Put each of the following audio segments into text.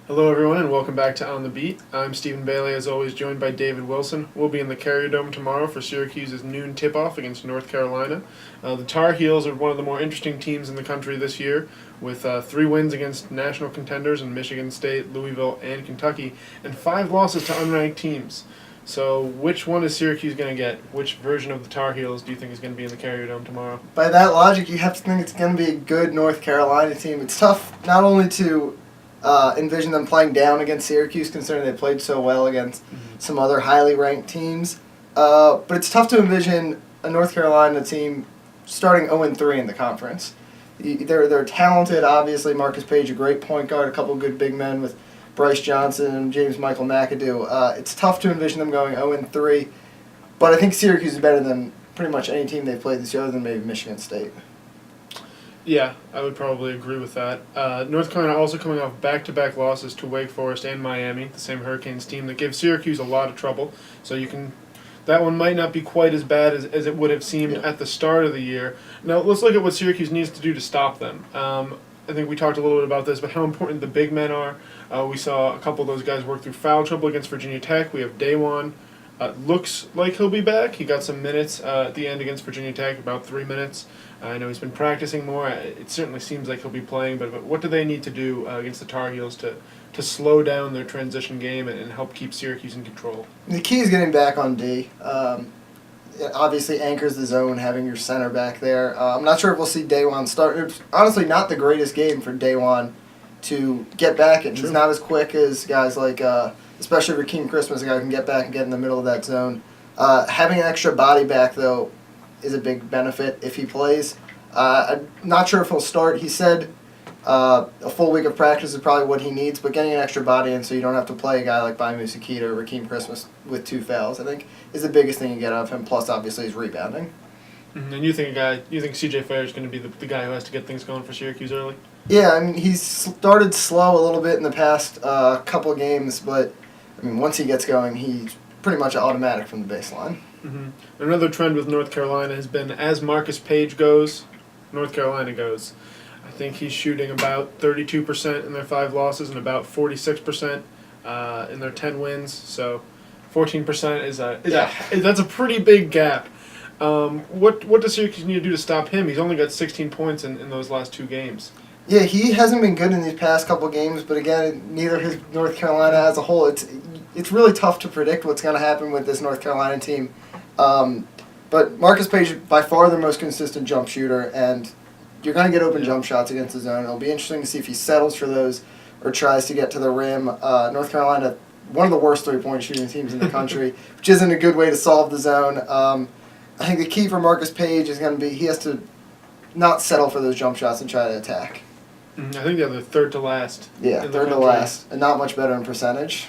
Hello, everyone, and welcome back to On the Beat. I'm Stephen Bailey, as always, joined by David Wilson. We'll be in the Carrier Dome tomorrow for Syracuse's noon tip-off against North Carolina. The Tar Heels are one of the more interesting teams in the country this year, with 3 wins against national contenders in Michigan State, Louisville, and Kentucky, and 5 losses to unranked teams. So which one is Syracuse going to get? Which version of the Tar Heels do you think is going to be in the Carrier Dome tomorrow? By that logic, you have to think it's going to be a good North Carolina team. It's tough not only to envision them playing down against Syracuse, considering they played so well against some other highly ranked teams, but it's tough to envision a North Carolina team starting 0-3 in the conference. They're talented, obviously. Marcus Page, a great point guard, a couple of good big men with Bryce Johnson and James Michael McAdoo. It's tough to envision them going 0-3, but I think Syracuse is better than pretty much any team they've played this year, other than maybe Michigan State. Yeah, I would probably agree with that. North Carolina also coming off back-to-back losses to Wake Forest and Miami, the same Hurricanes team that gave Syracuse a lot of trouble. So that one might not be quite as bad as it would have seemed at the start of the year. Now let's look at what Syracuse needs to do to stop them. I think we talked a little bit about this, but how important the big men are. We saw a couple of those guys work through foul trouble against Virginia Tech. We have Daewon. Looks like he'll be back. He got some minutes at the end against Virginia Tech, about 3 minutes. I know he's been practicing more. It certainly seems like he'll be playing, but what do they need to do against the Tar Heels to slow down their transition game and help keep Syracuse in control? The key is getting back on D. It obviously anchors the zone, having your center back there. I'm not sure if we'll see Daewon start. It's honestly not the greatest game for Daewon to get back in. He's not as quick as guys like, especially Rakeem Christmas, a guy who can get back and get in the middle of that zone. Having an extra body back, though, is a big benefit if he plays. I'm not sure if he'll start. He said a full week of practice is probably what he needs, but getting an extra body in so you don't have to play a guy like Baimu Sakita or Rakeem Christmas with 2 fouls, I think, is the biggest thing you get out of him, plus obviously his rebounding. And you think CJ Fair is going to be the guy who has to get things going for Syracuse early? Yeah, I mean, he's started slow a little bit in the past couple of games, but I mean, once he gets going, he's pretty much automatic from the baseline. Another trend with North Carolina has been as Marcus Page goes, North Carolina goes. I think he's shooting about 32% in their 5 losses and about 46% in their 10 wins. So 14% that's a pretty big gap. What does Syracuse need to do to stop him? He's only got 16 points in those last 2 games. Yeah, he hasn't been good in these past couple of games, but again, neither has North Carolina as a whole. It's really tough to predict what's going to happen with this North Carolina team. But Marcus Page is by far their most consistent jump shooter, and you're going to get open jump shots against the zone. It'll be interesting to see if he settles for those or tries to get to the rim. North Carolina, one of the worst three-point shooting teams in the country, which isn't a good way to solve the zone. I think the key for Marcus Page is going to be he has to not settle for those jump shots and try to attack. I think they're the third to last. Yeah, third to last, and not much better in percentage.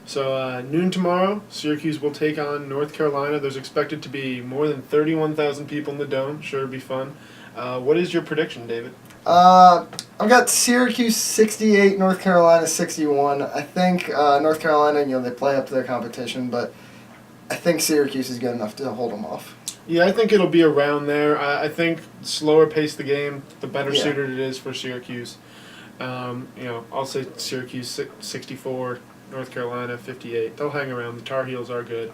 So noon tomorrow, Syracuse will take on North Carolina. There's expected to be more than 31,000 people in the Dome. Sure, it'll be fun. What is your prediction, David? I've got Syracuse 68, North Carolina 61. I think North Carolina, they play up to their competition, but I think Syracuse is good enough to hold them off. Yeah, I think it'll be around there. I think slower pace the game, the better suited it is for Syracuse. I'll say Syracuse 64, North Carolina 58. They'll hang around. The Tar Heels are good.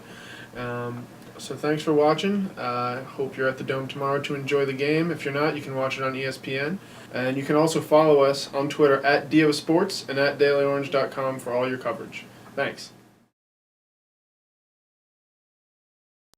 So thanks for watching. I hope you're at the Dome tomorrow to enjoy the game. If you're not, you can watch it on ESPN. And you can also follow us on Twitter @DioSports and @DailyOrange.com for all your coverage. Thanks.